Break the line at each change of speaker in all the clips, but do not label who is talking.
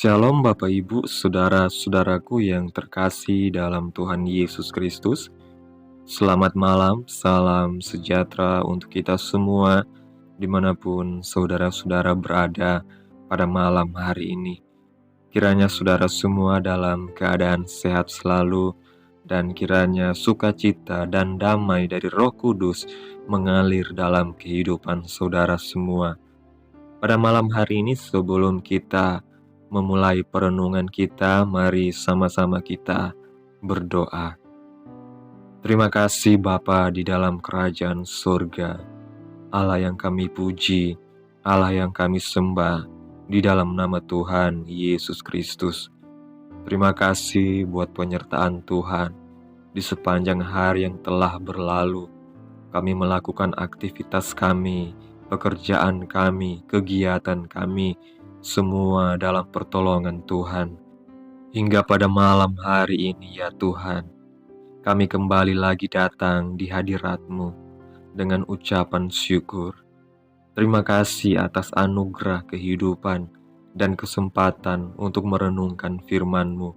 Shalom Bapak Ibu, saudara-saudaraku yang terkasih dalam Tuhan Yesus Kristus. Selamat malam, salam sejahtera untuk kita semua dimanapun saudara-saudara berada pada malam hari ini. Kiranya saudara semua dalam keadaan sehat selalu, dan kiranya sukacita dan damai dari Roh Kudus mengalir dalam kehidupan saudara semua. Pada malam hari ini, sebelum kita memulai perenungan kita, mari sama-sama kita berdoa. Terima kasih Bapa di dalam kerajaan surga, Allah yang kami puji, Allah yang kami sembah, di dalam nama Tuhan Yesus Kristus. Terima kasih buat penyertaan Tuhan di sepanjang hari yang telah berlalu. Kami melakukan aktivitas kami, pekerjaan kami, kegiatan kami, semua dalam pertolongan Tuhan. Hingga pada malam hari ini ya Tuhan, kami kembali lagi datang di hadirat-Mu dengan ucapan syukur. Terima kasih atas anugerah kehidupan dan kesempatan untuk merenungkan firman-Mu.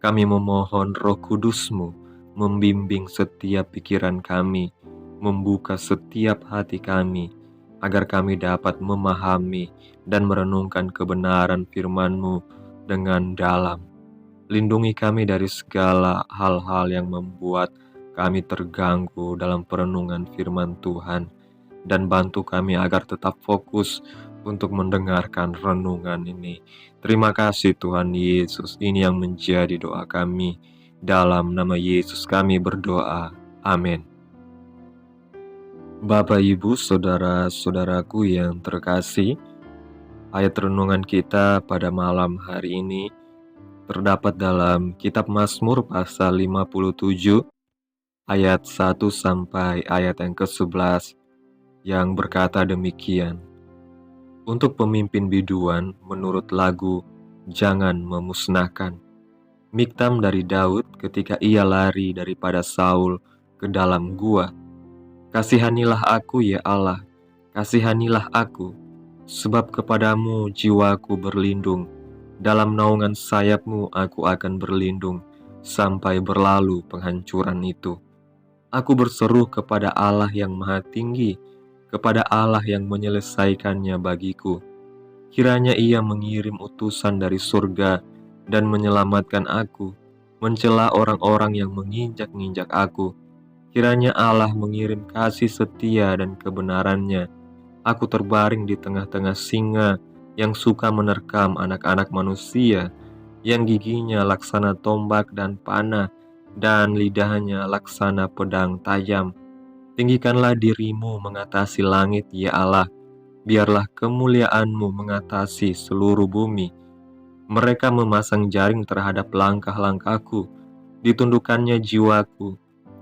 Kami memohon Roh Kudus-Mu membimbing setiap pikiran kami, membuka setiap hati kami, agar kami dapat memahami dan merenungkan kebenaran firman-Mu dengan dalam. Lindungi kami dari segala hal-hal yang membuat kami terganggu dalam perenungan firman Tuhan, dan bantu kami agar tetap fokus untuk mendengarkan renungan ini. Terima kasih Tuhan Yesus, ini yang menjadi doa kami. Dalam nama Yesus kami berdoa. Amin. Bapak, Ibu, saudara-saudaraku yang terkasih, ayat renungan kita pada malam hari ini terdapat dalam kitab Mazmur pasal 57 ayat 1 sampai ayat yang ke-11 yang berkata demikian. Untuk pemimpin biduan menurut lagu Jangan Memusnahkan. Miktam dari Daud ketika ia lari daripada Saul ke dalam gua. Kasihanilah aku ya Allah, kasihanilah aku, sebab kepadamu jiwaku berlindung. Dalam naungan sayap-Mu aku akan berlindung, sampai berlalu penghancuran itu. Aku berseru kepada Allah yang Maha Tinggi, kepada Allah yang menyelesaikannya bagiku. Kiranya Ia mengirim utusan dari surga dan menyelamatkan aku, mencela orang-orang yang menginjak-injak aku. Kiranya Allah mengirim kasih setia dan kebenarannya. Aku terbaring di tengah-tengah singa yang suka menerkam anak-anak manusia, yang giginya laksana tombak dan panah, dan lidahnya laksana pedang tajam. Tinggikanlah dirimu mengatasi langit, ya Allah. Biarlah kemuliaan-Mu mengatasi seluruh bumi. Mereka memasang jaring terhadap langkah-langkahku, ditundukkannya jiwaku.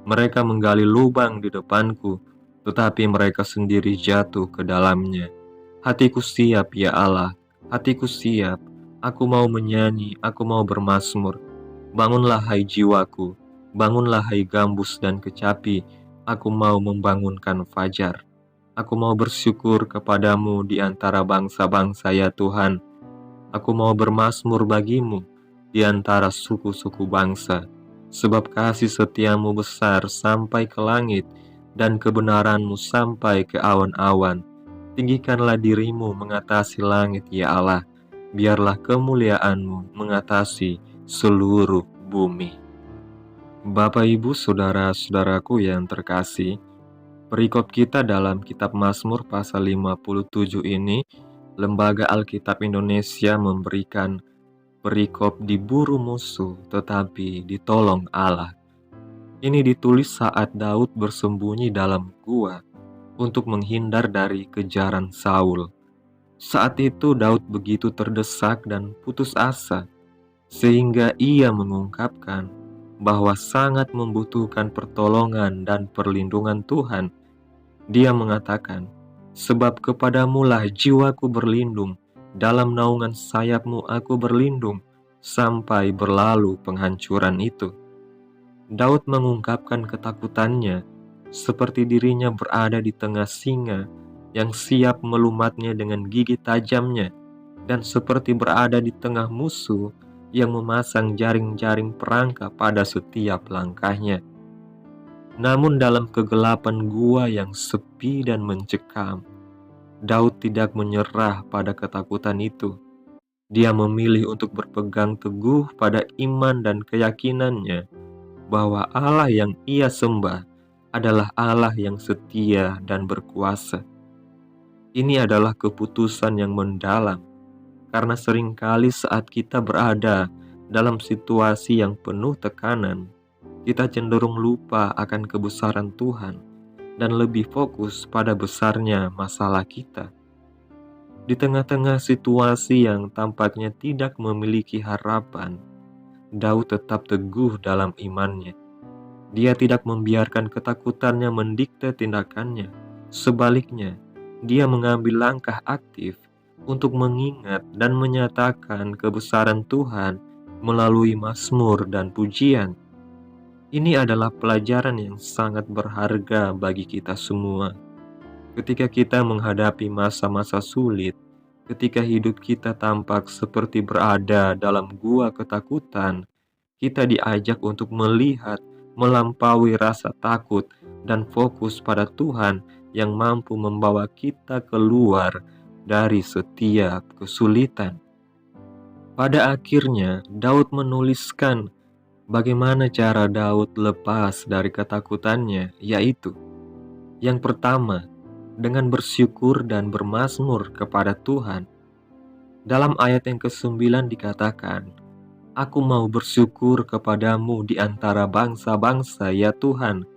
Mereka menggali lubang di depanku, tetapi mereka sendiri jatuh ke dalamnya. Hatiku siap, ya Allah, hatiku siap. Aku mau menyanyi, aku mau bermazmur. Bangunlah hai jiwaku, bangunlah hai gambus dan kecapi. Aku mau membangunkan fajar. Aku mau bersyukur kepadamu di antara bangsa-bangsa ya Tuhan. Aku mau bermazmur bagimu di antara suku-suku bangsa. Sebab kasih setiamu besar sampai ke langit, dan kebenaranmu sampai ke awan-awan. Tinggikanlah dirimu mengatasi langit ya Allah. Biarlah kemuliaanmu mengatasi seluruh bumi. Bapak, Ibu, saudara-saudaraku yang terkasih, perikop kita dalam kitab Mazmur pasal 57 ini, Lembaga Alkitab Indonesia memberikan perikop diburu musuh tetapi ditolong Allah. Ini ditulis saat Daud bersembunyi dalam gua untuk menghindar dari kejaran Saul. Saat itu Daud begitu terdesak dan putus asa, sehingga ia mengungkapkan bahwa sangat membutuhkan pertolongan dan perlindungan Tuhan. Dia mengatakan, sebab kepadamulah jiwaku berlindung, dalam naungan sayap-Mu aku berlindung, sampai berlalu penghancuran itu. Daud mengungkapkan ketakutannya, seperti dirinya berada di tengah singa yang siap melumatnya dengan gigi tajamnya. dan seperti berada di tengah musuh yang memasang jaring-jaring perangkap pada setiap langkahnya. Namun dalam kegelapan gua yang sepi dan mencekam, Daud tidak menyerah pada ketakutan itu. Dia memilih untuk berpegang teguh pada iman dan keyakinannya bahwa Allah yang ia sembah adalah Allah yang setia dan berkuasa. Ini adalah keputusan yang mendalam, karena seringkali saat kita berada dalam situasi yang penuh tekanan, kita cenderung lupa akan kebesaran Tuhan dan lebih fokus pada besarnya masalah kita. Di tengah-tengah situasi yang tampaknya tidak memiliki harapan, Daud tetap teguh dalam imannya. Dia tidak membiarkan ketakutannya mendikte tindakannya. Sebaliknya, dia mengambil langkah aktif untuk mengingat dan menyatakan kebesaran Tuhan melalui mazmur dan pujian. Ini adalah pelajaran yang sangat berharga bagi kita semua. Ketika kita menghadapi masa-masa sulit, ketika hidup kita tampak seperti berada dalam gua ketakutan, kita diajak untuk melihat, melampaui rasa takut, dan fokus pada Tuhan yang mampu membawa kita keluar dari setiap kesulitan. Pada akhirnya, Daud menuliskan bagaimana cara Daud lepas dari ketakutannya, yaitu yang pertama, dengan bersyukur dan bermazmur kepada Tuhan. Dalam ayat yang ke-9 dikatakan, "Aku mau bersyukur kepadamu di antara bangsa-bangsa, ya Tuhan.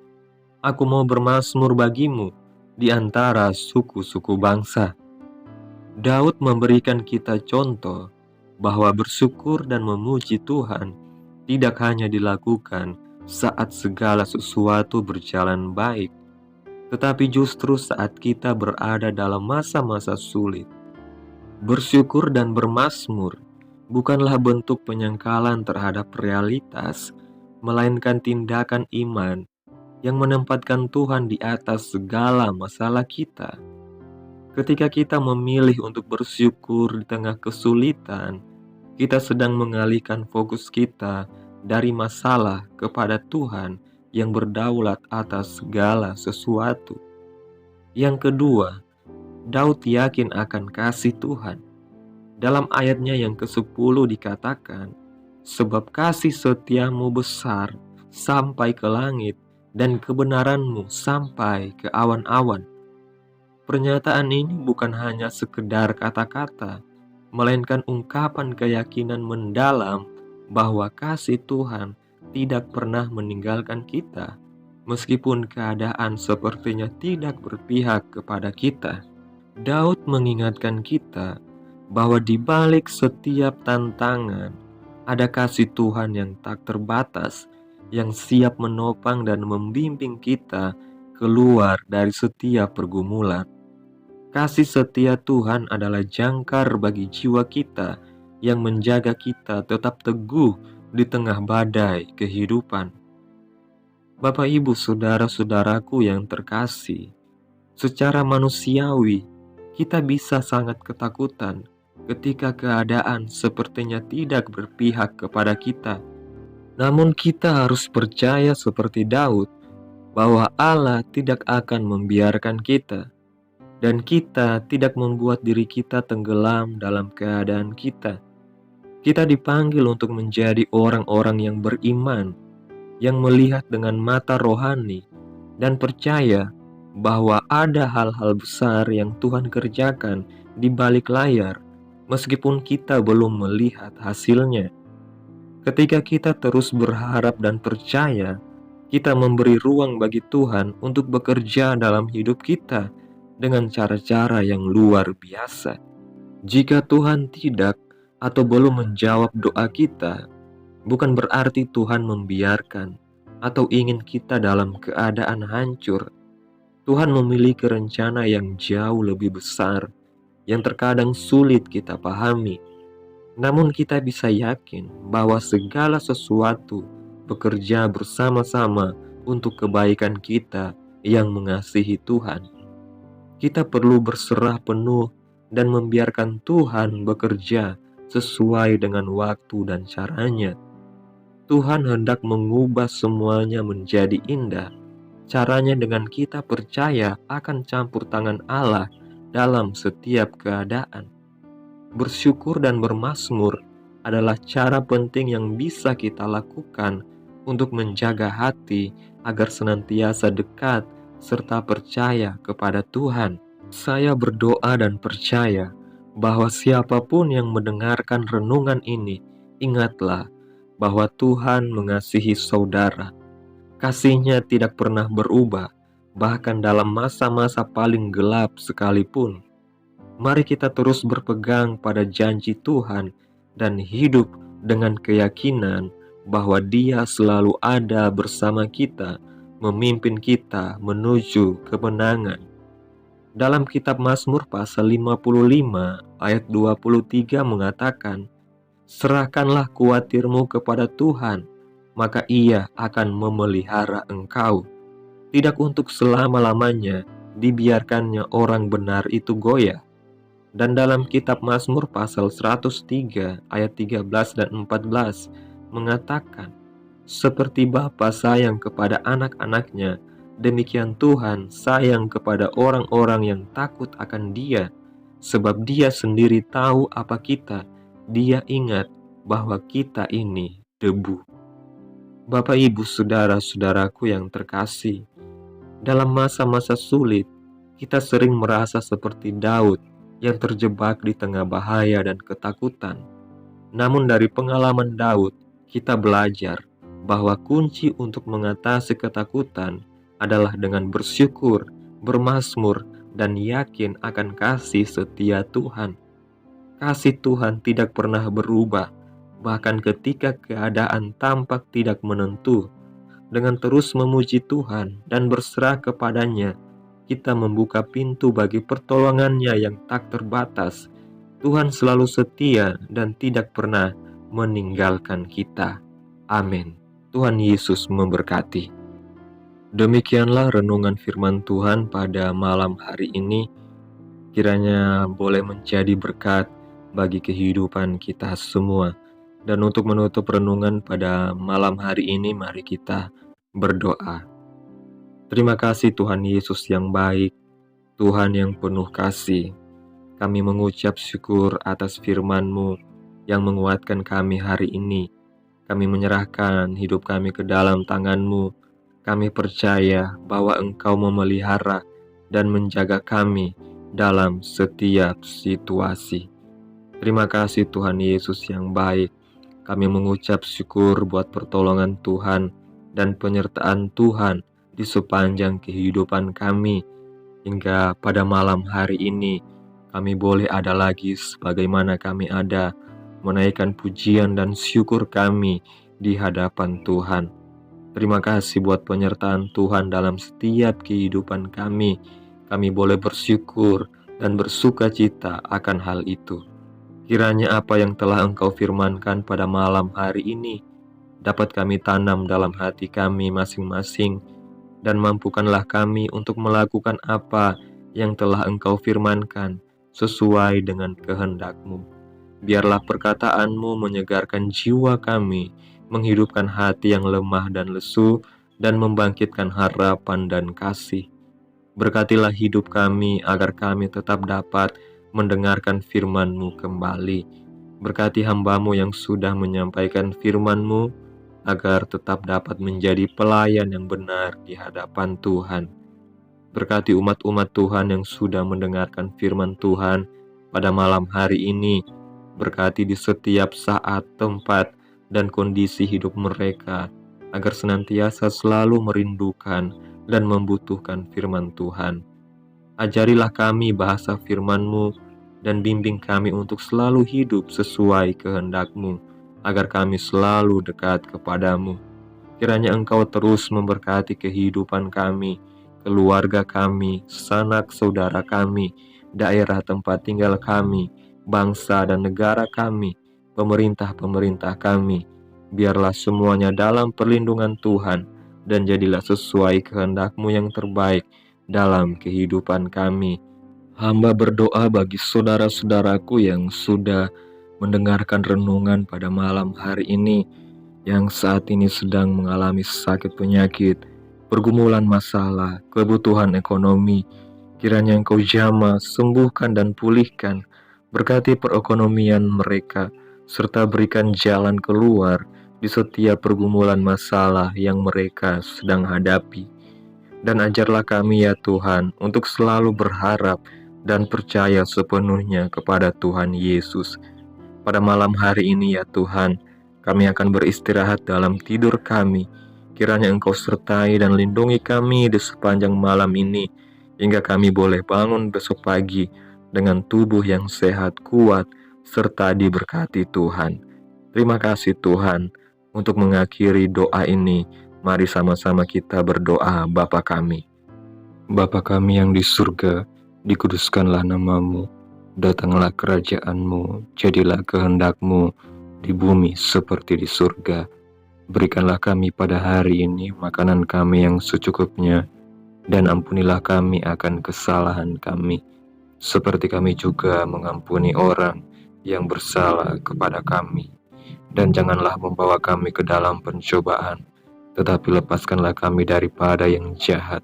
Aku mau bermazmur bagimu di antara suku-suku bangsa." Daud memberikan kita contoh bahwa bersyukur dan memuji Tuhan tidak hanya dilakukan saat segala sesuatu berjalan baik, tetapi justru saat kita berada dalam masa-masa sulit. Bersyukur dan bermazmur bukanlah bentuk penyangkalan terhadap realitas, melainkan tindakan iman yang menempatkan Tuhan di atas segala masalah kita. Ketika kita memilih untuk bersyukur di tengah kesulitan, kita sedang mengalihkan fokus kita dari masalah kepada Tuhan yang berdaulat atas segala sesuatu. Yang kedua, Daud yakin akan kasih Tuhan. Dalam ayatnya yang ke-10 dikatakan, "Sebab kasih setiamu besar sampai ke langit dan kebenaranmu sampai ke awan-awan." Pernyataan ini bukan hanya sekedar kata-kata, melainkan ungkapan keyakinan mendalam bahwa kasih Tuhan tidak pernah meninggalkan kita, meskipun keadaan sepertinya tidak berpihak kepada kita. Daud mengingatkan kita bahwa di balik setiap tantangan, ada kasih Tuhan yang tak terbatas, yang siap menopang dan membimbing kita keluar dari setiap pergumulan. Kasih setia Tuhan adalah jangkar bagi jiwa kita yang menjaga kita tetap teguh di tengah badai kehidupan. Bapak, Ibu, saudara-saudaraku yang terkasih, secara manusiawi kita bisa sangat ketakutan ketika keadaan sepertinya tidak berpihak kepada kita. Namun kita harus percaya seperti Daud bahwa Allah tidak akan membiarkan kita, dan kita tidak membuat diri kita tenggelam dalam keadaan kita. Kita dipanggil untuk menjadi orang-orang yang beriman, yang melihat dengan mata rohani, dan percaya bahwa ada hal-hal besar yang Tuhan kerjakan di balik layar, meskipun kita belum melihat hasilnya. Ketika kita terus berharap dan percaya, kita memberi ruang bagi Tuhan untuk bekerja dalam hidup kita dengan cara-cara yang luar biasa. Jika Tuhan tidak atau belum menjawab doa kita, bukan berarti Tuhan membiarkan atau ingin kita dalam keadaan hancur. Tuhan memiliki rencana yang jauh lebih besar, yang terkadang sulit kita pahami. Namun kita bisa yakin bahwa segala sesuatu bekerja bersama-sama untuk kebaikan kita yang mengasihi Tuhan. Kita perlu berserah penuh dan membiarkan Tuhan bekerja sesuai dengan waktu dan caranya. Tuhan hendak mengubah semuanya menjadi indah. Caranya dengan kita percaya akan campur tangan Allah dalam setiap keadaan. Bersyukur dan bermazmur adalah cara penting yang bisa kita lakukan untuk menjaga hati agar senantiasa dekat serta percaya kepada Tuhan. Saya berdoa dan percaya bahwa siapapun yang mendengarkan renungan ini, ingatlah bahwa Tuhan mengasihi saudara. Kasih-Nya tidak pernah berubah, bahkan dalam masa-masa paling gelap sekalipun. Mari kita terus berpegang pada janji Tuhan dan hidup dengan keyakinan bahwa Dia selalu ada bersama kita, memimpin kita menuju kemenangan. Dalam kitab Mazmur pasal 55 ayat 23 mengatakan, "Serahkanlah kuatirmu kepada Tuhan, maka Ia akan memelihara engkau." Tidak untuk selama-lamanya dibiarkannya orang benar itu goyah. Dan dalam kitab Mazmur pasal 103 ayat 13 dan 14 mengatakan, "Seperti bapa sayang kepada anak-anaknya, demikian Tuhan sayang kepada orang-orang yang takut akan Dia, sebab Dia sendiri tahu apa kita. Dia ingat bahwa kita ini debu." Bapak, Ibu, saudara-saudaraku yang terkasih, dalam masa-masa sulit, kita sering merasa seperti Daud yang terjebak di tengah bahaya dan ketakutan. Namun dari pengalaman Daud, kita belajar bahwa kunci untuk mengatasi ketakutan adalah dengan bersyukur, bermazmur, dan yakin akan kasih setia Tuhan. Kasih Tuhan tidak pernah berubah, bahkan ketika keadaan tampak tidak menentu. Dengan terus memuji Tuhan dan berserah kepadanya, kita membuka pintu bagi pertolongannya yang tak terbatas. Tuhan selalu setia dan tidak pernah meninggalkan kita. Amin. Tuhan Yesus memberkati. Demikianlah renungan firman Tuhan pada malam hari ini. Kiranya boleh menjadi berkat bagi kehidupan kita semua. Dan untuk menutup renungan pada malam hari ini, mari kita berdoa. Terima kasih Tuhan Yesus yang baik, Tuhan yang penuh kasih. Kami mengucap syukur atas firman-Mu yang menguatkan kami hari ini. Kami menyerahkan hidup kami ke dalam tangan-Mu. Kami percaya bahwa Engkau memelihara dan menjaga kami dalam setiap situasi. Terima kasih Tuhan Yesus yang baik. Kami mengucap syukur buat pertolongan Tuhan dan penyertaan Tuhan di sepanjang kehidupan kami. Hingga pada malam hari ini, kami boleh ada lagi sebagaimana kami ada, menaikkan pujian dan syukur kami di hadapan Tuhan. Terima kasih buat penyertaan Tuhan dalam setiap kehidupan kami. Kami boleh bersyukur dan bersuka cita akan hal itu. Kiranya apa yang telah Engkau firmankan pada malam hari ini dapat kami tanam dalam hati kami masing-masing, dan mampukanlah kami untuk melakukan apa yang telah Engkau firmankan sesuai dengan kehendak-Mu. Biarlah perkataan-Mu menyegarkan jiwa kami, menghidupkan hati yang lemah dan lesu, dan membangkitkan harapan dan kasih. Berkatilah hidup kami agar kami tetap dapat mendengarkan firman-Mu kembali. Berkati hamba-Mu yang sudah menyampaikan firman-Mu, agar tetap dapat menjadi pelayan yang benar di hadapan Tuhan. Berkati umat-umat Tuhan yang sudah mendengarkan firman Tuhan pada malam hari ini. Berkati di setiap saat, tempat, dan kondisi hidup mereka, agar senantiasa selalu merindukan dan membutuhkan firman Tuhan. Ajarilah kami bahasa firman-Mu dan bimbing kami untuk selalu hidup sesuai kehendak-Mu, agar kami selalu dekat kepadamu. Kiranya Engkau terus memberkati kehidupan kami, keluarga kami, sanak saudara kami, daerah tempat tinggal kami, bangsa dan negara kami, pemerintah-pemerintah kami. Biarlah semuanya dalam perlindungan Tuhan, dan jadilah sesuai kehendak-Mu yang terbaik dalam kehidupan kami. Hamba berdoa bagi saudara-saudaraku yang sudah mendengarkan renungan pada malam hari ini, yang saat ini sedang mengalami sakit penyakit, pergumulan masalah, kebutuhan ekonomi. Kiranya Engkau jamah, sembuhkan dan pulihkan, berkati perekonomian mereka, serta berikan jalan keluar di setiap pergumulan masalah yang mereka sedang hadapi. Dan ajarlah kami ya Tuhan untuk selalu berharap dan percaya sepenuhnya kepada Tuhan Yesus. Pada malam hari ini ya Tuhan, kami akan beristirahat dalam tidur kami. Kiranya Engkau sertai dan lindungi kami di sepanjang malam ini, hingga kami boleh bangun besok pagi dengan tubuh yang sehat, kuat, serta diberkati Tuhan. Terima kasih Tuhan. Untuk mengakhiri doa ini, mari sama-sama kita berdoa. Bapa kami. Bapa kami yang di surga, dikuduskanlah namamu, datanglah kerajaanmu, jadilah kehendakmu di bumi seperti di surga. Berikanlah kami pada hari ini makanan kami yang secukupnya, dan ampunilah kami akan kesalahan kami, seperti kami juga mengampuni orang yang bersalah kepada kami. Dan janganlah membawa kami ke dalam pencobaan, tetapi lepaskanlah kami daripada yang jahat,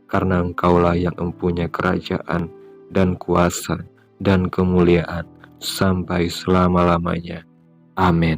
karena Engkaulah yang mempunyai kerajaan dan kuasa dan kemuliaan sampai selama-lamanya. Amin.